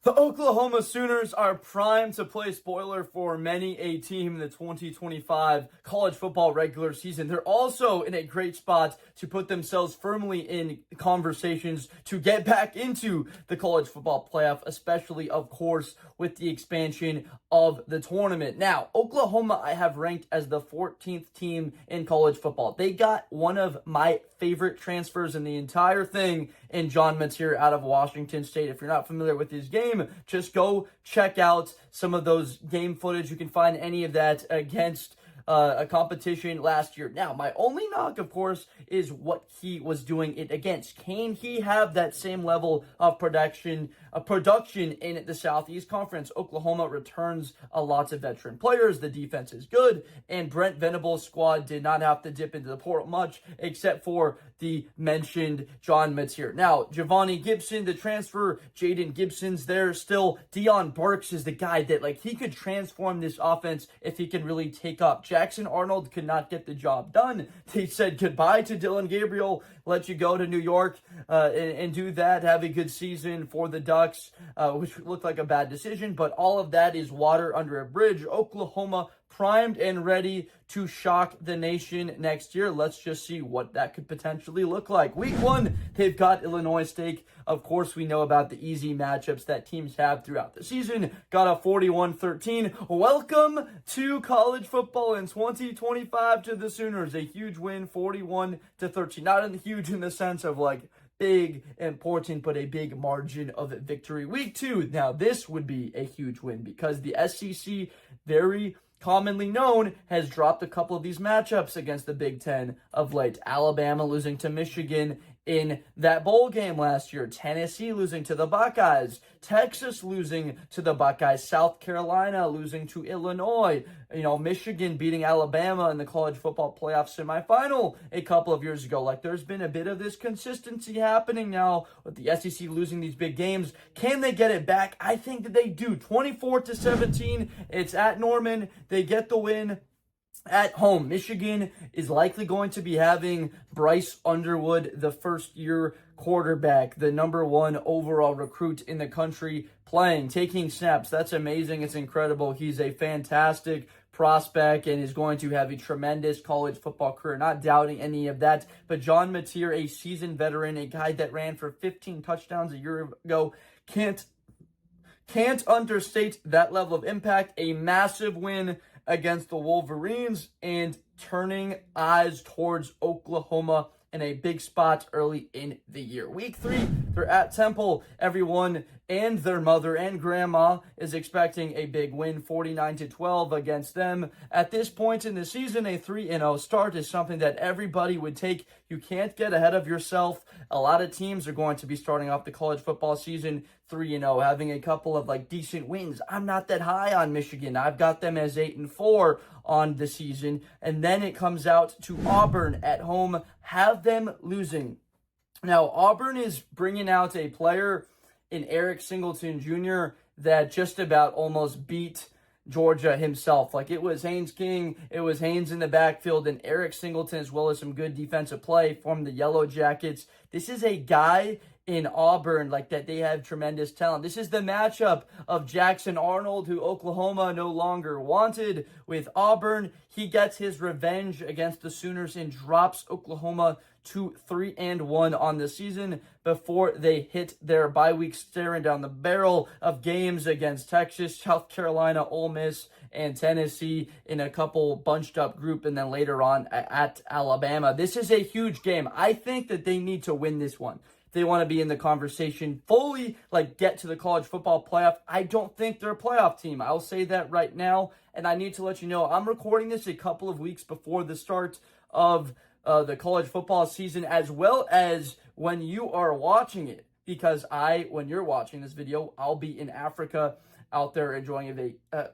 The Oklahoma Sooners are primed to play spoiler for many a team in the 2025 college football regular season. They're also in a great spot to put themselves firmly in conversations to get back into the college football playoff, especially, of course, with the expansion of the tournament. Now, Oklahoma, I have ranked as the 14th team in college football. They got one of my favorite transfers in the entire thing in John Mateer out of Washington State. If you're not familiar with his game, just go check out some of those game footage. You can find any of that against a competition last year. Now, my only knock, of course, is what he was doing it against. Can he have that same level of production in the Southeast Conference? Oklahoma returns a lot of veteran players. The defense is good, and Brent Venables' squad did not have to dip into the portal much, except for the mentioned John Mateer. Now, Javonte Gibson, the transfer, Jaden Gibson's there still. Deion Burks is the guy that, he could transform this offense if he can really take up. Jackson Arnold could not get the job done. They said goodbye to Dylan Gabriel, let you go to New York and do that, have a good season for the Ducks, which looked like a bad decision, but all of that is water under a bridge. Oklahoma primed and ready to shock the nation next year. Let's just see what that could potentially look like. Week 1, they've got Illinois State. Of course, we know about the easy matchups that teams have throughout the season. Got a 41-13. Welcome to college football in 2025 to the Sooners. A huge win, 41-13. Not huge in the sense of big, important, but a big margin of victory. Week 2, now this would be a huge win because the SEC, very commonly known, has dropped a couple of these matchups against the Big Ten of late. Alabama losing to Michigan in that bowl game last year. Tennessee losing to the Buckeyes. Texas losing to the Buckeyes. South Carolina losing to Illinois. Michigan beating Alabama in the college football playoff semifinal a couple of years ago. There's been a bit of this consistency happening now with the SEC losing these big games. Can they get it back? I think that they do. 24-17. It's at Norman. They get the win. At home, Michigan is likely going to be having Bryce Underwood, the first-year quarterback, the number 1 overall recruit in the country, playing, taking snaps. That's amazing. It's incredible. He's a fantastic prospect and is going to have a tremendous college football career. Not doubting any of that. But John Mateer, a seasoned veteran, a guy that ran for 15 touchdowns a year ago, can't understate that level of impact. A massive win against the Wolverines and turning eyes towards Oklahoma in a big spot early in the year. Week 3, they're at Temple. Everyone and their mother and grandma is expecting a big win, 49-12 against them. At this point in the season, a 3-0 start is something that everybody would take. You can't get ahead of yourself. A lot of teams are going to be starting off the college football season 3-0, having a couple of decent wins. I'm not that high on Michigan. I've got them as 8-4 on the season. And then it comes out to Auburn at home, have them losing. Now, Auburn is bringing out a player in Eric Singleton Jr. that just about almost beat Georgia himself. It was Haynes King, it was Haynes in the backfield, and Eric Singleton, as well as some good defensive play from the Yellow Jackets. This is a guy in Auburn that they have tremendous talent. This is the matchup of Jackson Arnold, who Oklahoma no longer wanted, with Auburn. He gets his revenge against the Sooners and drops Oklahoma to 3-1 on the season before they hit their bye week, staring down the barrel of games against Texas, South Carolina, Ole Miss, and Tennessee in a couple bunched up group, and then later on at Alabama. This is a huge game. I think that they need to win this one. They want to be in the conversation fully, get to the college football playoff. I don't think they're a playoff team. I'll say that right now. And I need to let you know, I'm recording this a couple of weeks before the start of the college football season, as well as when you are watching it. Because when you're watching this video, I'll be in Africa out there enjoying a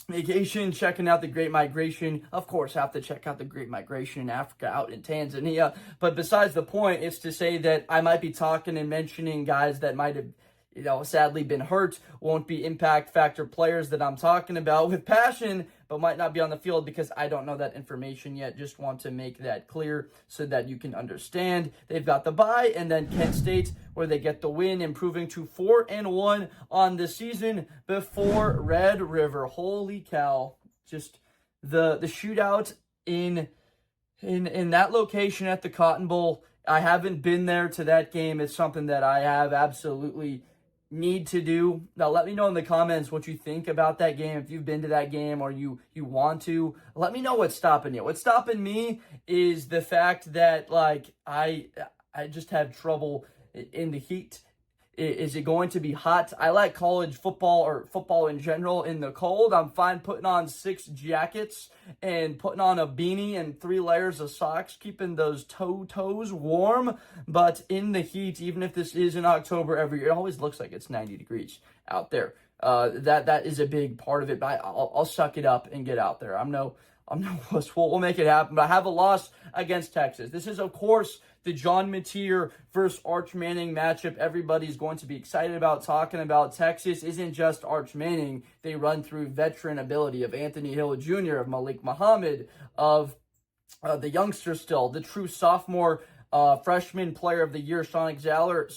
vacation, checking out the Great Migration. Of course, have to check out the Great Migration in Africa, out in Tanzania. But besides the point, it's to say that I might be talking and mentioning guys that might have sadly been hurt, won't be impact factor players that I'm talking about with passion, but might not be on the field because I don't know that information yet. Just want to make that clear so that you can understand. They've got the bye, and then Kent State, where they get the win, improving to 4-1 on the season before Red River. Holy cow. Just the shootout in that location at the Cotton Bowl. I haven't been there to that game. It's something that I have absolutely need to do. Now, let me know in the comments what you think about that game. If you've been to that game or you want to, let me know what's stopping you. What's stopping me is the fact that, like, I just have trouble in the heat. Is it going to be hot? I like college football or football in general in the cold. I'm fine putting on 6 jackets and putting on a beanie and 3 layers of socks, keeping those toes warm. But in the heat, even if this is in October every year, it always looks like it's 90 degrees out there. That is a big part of it. But I'll suck it up and get out there. I'm no wuss. We'll make it happen. But I have a loss against Texas. This is, of course, the John Mateer versus Arch Manning matchup everybody's going to be excited about talking about. Texas isn't just Arch Manning. They run through veteran ability of Anthony Hill Jr., of Malik Muhammad, of the youngster still, the true sophomore freshman player of the year, Sean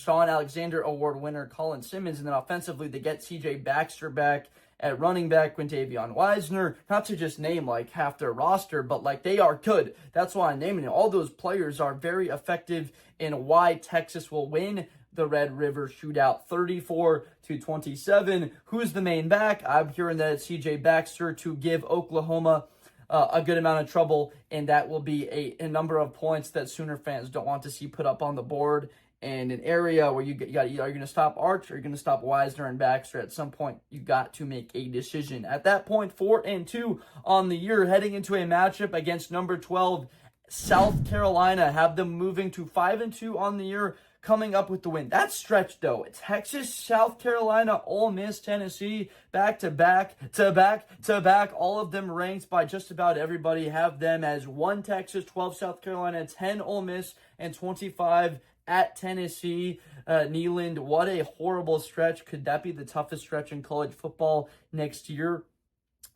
Alexander Award winner Colin Simmons. And then offensively, they get CJ Baxter back at running back, Quintavion Wisner, not to just name like half their roster, but like they are good. That's why I'm naming it. All those players are very effective in why Texas will win the Red River shootout 34-27. Who's the main back? I'm hearing that it's CJ Baxter to give Oklahoma a good amount of trouble, and that will be a number of points that Sooner fans don't want to see put up on the board. And an area where you got, are you going to stop Arch or are you going to stop Wisner and Baxter? At some point, you got to make a decision. At that point, 4-2 on the year, heading into a matchup against number 12 South Carolina, have them moving to 5-2 on the year, coming up with the win. That stretch, though, Texas, South Carolina, Ole Miss, Tennessee, back to back, all of them ranked by just about everybody, have them as 1 Texas, 12 South Carolina, 10 Ole Miss, and 25 at Tennessee. Neyland, what a horrible stretch. Could that be the toughest stretch in college football next year?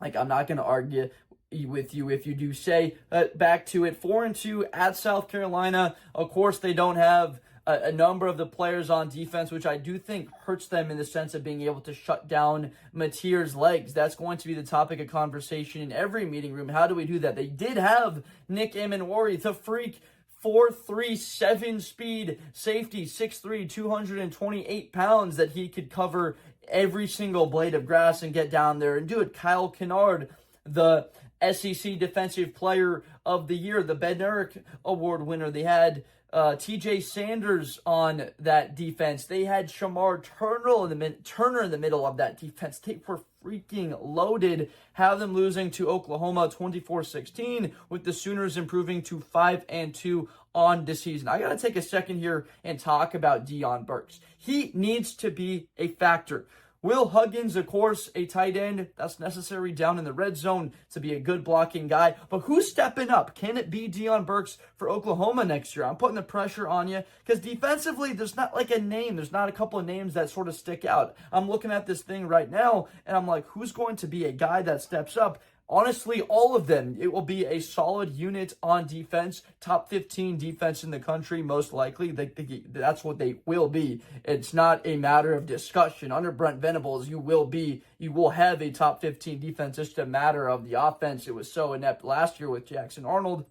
Like, I'm not going to argue with you if you do say. Back to it, 4-2 at South Carolina. Of course, they don't have a number of the players on defense, which I do think hurts them in the sense of being able to shut down Mateer's legs. That's going to be the topic of conversation in every meeting room. How do we do that? They did have Nick Emanwari, the freak, 4.37 speed safety, 6'3", 228 pounds, that he could cover every single blade of grass and get down there and do it. Kyle Kennard, the SEC Defensive Player of the Year, the Bednarik Award winner. They had TJ Sanders on that defense. They had Shamar Turner in the middle of that defense. They were freaking loaded. Have them losing to Oklahoma 24-16, with the Sooners improving to 5-2 on the season. I got to take a second here and talk about Deion Burks. He needs to be a factor. Will Huggins, of course, a tight end that's necessary down in the red zone to be a good blocking guy. But who's stepping up? Can it be Deion Burks for Oklahoma next year? I'm putting the pressure on you because defensively, there's not like a name. There's not a couple of names that sort of stick out. I'm looking at this thing right now, and I'm like, who's going to be a guy that steps up? Honestly, all of them. It will be a solid unit on defense. Top 15 defense in the country, most likely. That's what they will be. It's not a matter of discussion. Under Brent Venables, you will have a top 15 defense. It's just a matter of the offense. It was so inept last year with Jackson Arnold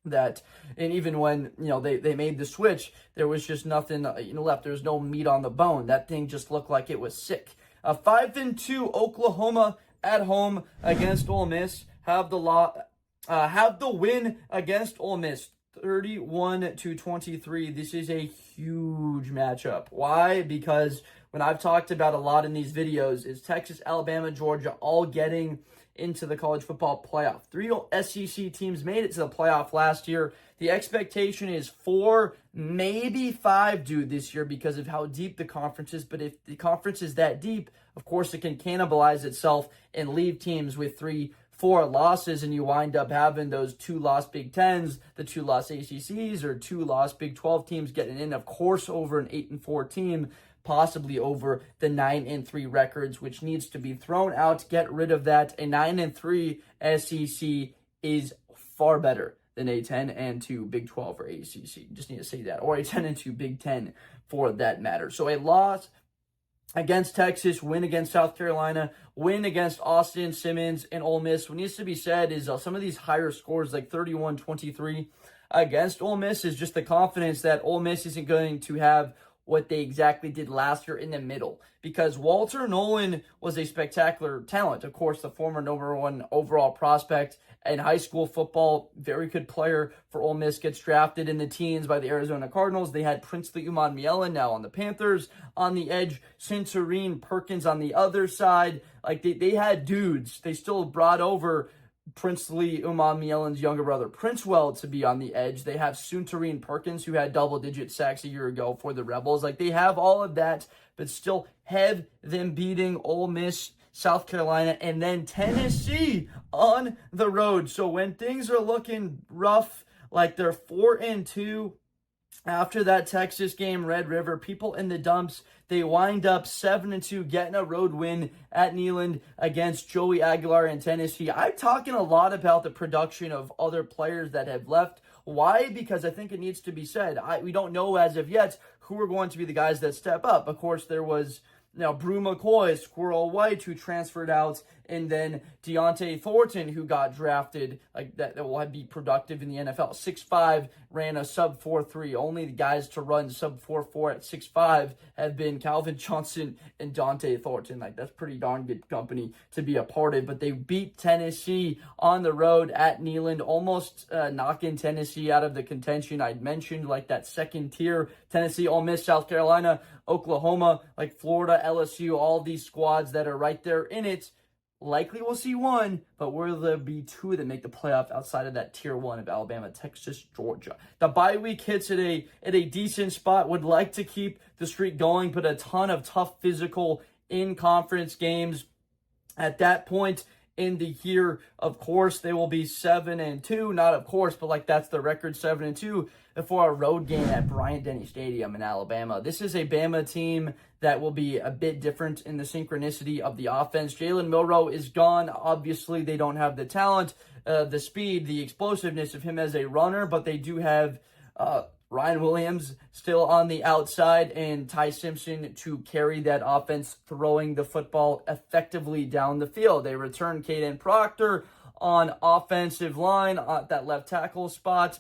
that, and even when they made the switch, there was just nothing left. There was no meat on the bone. That thing just looked like it was sick. 5-2 Oklahoma at home against Ole Miss, have the win against Ole Miss 31-23. This is a huge matchup. Why? Because when I've talked about a lot in these videos is Texas, Alabama, Georgia all getting into the college football playoff. 3 SEC teams made it to the playoff last year. The expectation is 4, maybe 5 do this year because of how deep the conference is. But if the conference is that deep, of course, it can cannibalize itself and leave teams with 3-4 losses, and you wind up having those 2 lost Big Tens, the 2 lost ACCs, or 2 lost Big 12 teams getting in, of course, over an 8-4 team. possibly over the 9-3 records, which needs to be thrown out. Get rid of that. A 9-3 SEC is far better than a 10-2 Big 12 or ACC. Just need to say that. Or a 10-2 Big 10 for that matter. So a loss against Texas, win against South Carolina, win against Austin, Simmons, and Ole Miss. What needs to be said is some of these higher scores, like 31-23 against Ole Miss, is just the confidence that Ole Miss isn't going to have what they exactly did last year in the middle. Because Walter Nolan was a spectacular talent. Of course, the former #1 overall prospect in high school football, very good player for Ole Miss, gets drafted in the teens by the Arizona Cardinals. They had Princely Umanmielen now on the Panthers on the edge, Centurine Perkins on the other side. Like they had dudes. They still brought over Princely Umanmielen's younger brother Princewell to be on the edge. They have Suntarine Perkins, who had double-digit sacks a year ago for the Rebels. Like, they have all of that, but still have them beating Ole Miss, South Carolina, and then Tennessee on the road. So when things are looking rough, like they're 4-2 after that Texas game, Red River, people in the dumps, they wind up 7-2, getting a road win at Neyland against Joey Aguilar in Tennessee. I'm talking a lot about the production of other players that have left. Why? Because I think it needs to be said. We don't know as of yet who are going to be the guys that step up. Of course, there was Brew McCoy, Squirrel White, who transferred out, and then Deontay Thornton, who got drafted, like that will be productive in the NFL. 6'5", ran a sub 4.3. Only the guys to run sub 4.4 at 6'5" have been Calvin Johnson and Deontay Thornton. Like, that's pretty darn good company to be a part of. But they beat Tennessee on the road at Neyland, almost knocking Tennessee out of the contention I'd mentioned, like that second tier. Tennessee, Ole Miss, South Carolina, Oklahoma, like Florida, LSU, all these squads that are right there in it. Likely we'll see one, but will there be two that make the playoff outside of that tier 1 of Alabama, Texas, Georgia? The bye week hits at a decent spot. Would like to keep the streak going, but a ton of tough physical in-conference games. At that point in the year, of course, they will be 7-2. Not of course, but like that's the record, 7-2 for a road game at Bryant-Denny Stadium in Alabama. This is a Bama team that will be a bit different in the synchronicity of the offense. Jalen Milroe is gone. Obviously, they don't have the talent, the speed, the explosiveness of him as a runner, but they do have Ryan Williams still on the outside and Ty Simpson to carry that offense, throwing the football effectively down the field. They return Caden Proctor on offensive line at that left tackle spot.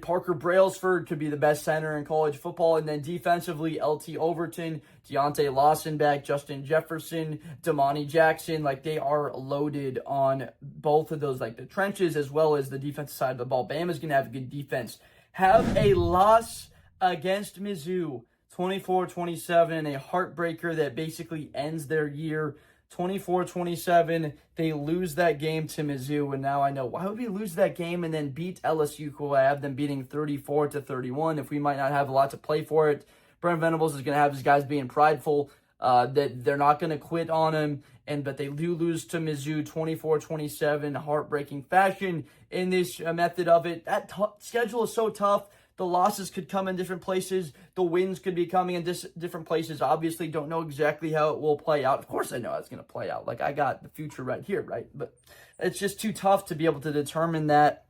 Parker Brailsford could be the best center in college football. And then defensively, LT Overton, Deontay Lawson back, Justin Jefferson, Damani Jackson. Like, they are loaded on both of those, like the trenches as well as the defensive side of the ball. Bama's going to have a good defense. Have a loss against Mizzou, 24-27, a heartbreaker that basically ends their year. 24-27, they lose that game to Mizzou, and now I know, why would we lose that game and then beat LSU, who I have them beating 34-31, if we might not have a lot to play for it? Brent Venables is going to have his guys being prideful, that they're not going to quit on him, but they do lose to Mizzou 24-27, heartbreaking fashion in this method of it. That schedule is so tough. The losses could come in different places. The wins could be coming in different places. Obviously, don't know exactly how it will play out. Of course, I know how it's going to play out. Like, I got the future right here, right? But it's just too tough to be able to determine that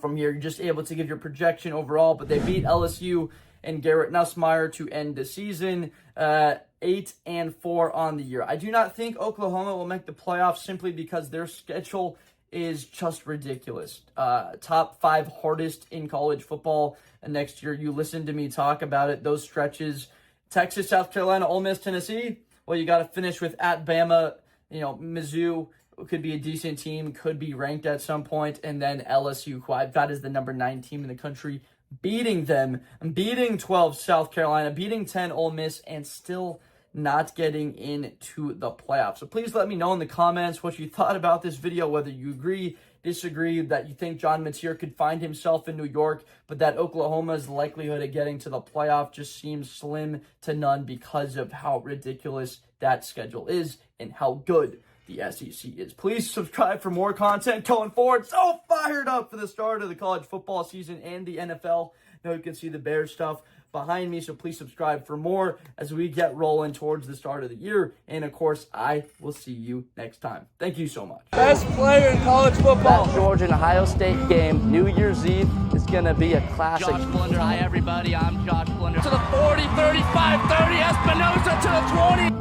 from here. You're just able to give your projection overall. But they beat LSU and Garrett Nussmeier to end the season 8-4 on the year. I do not think Oklahoma will make the playoffs simply because their schedule is just ridiculous. Top 5 hardest in college football next year. You listened to me talk about it. Those stretches, Texas, South Carolina, Ole Miss, Tennessee. Well, you got to finish with at Bama. Mizzou could be a decent team, could be ranked at some point, and then LSU, who I've got as the number 9 team in the country, beating them, beating 12 South Carolina, beating 10 Ole Miss, and still not getting into the playoffs. So please let me know in the comments what you thought about this video, whether you agree, disagree, that you think John Mateer could find himself in New York, but that Oklahoma's likelihood of getting to the playoff just seems slim to none because of how ridiculous that schedule is and how good the SEC is. Please subscribe for more content going forward. So fired up for the start of the college football season and the NFL. Now you can see the Bears stuff behind me, so please subscribe for more as we get rolling towards the start of the year. And of course, I will see you next time. Thank you so much. Best player in college football. That Georgia and Ohio State game, New Year's Eve, is going to be a classic. Josh Blunder. Hi, everybody. I'm Josh Blunder. To the 40, 35, 30, Espinosa to the 20.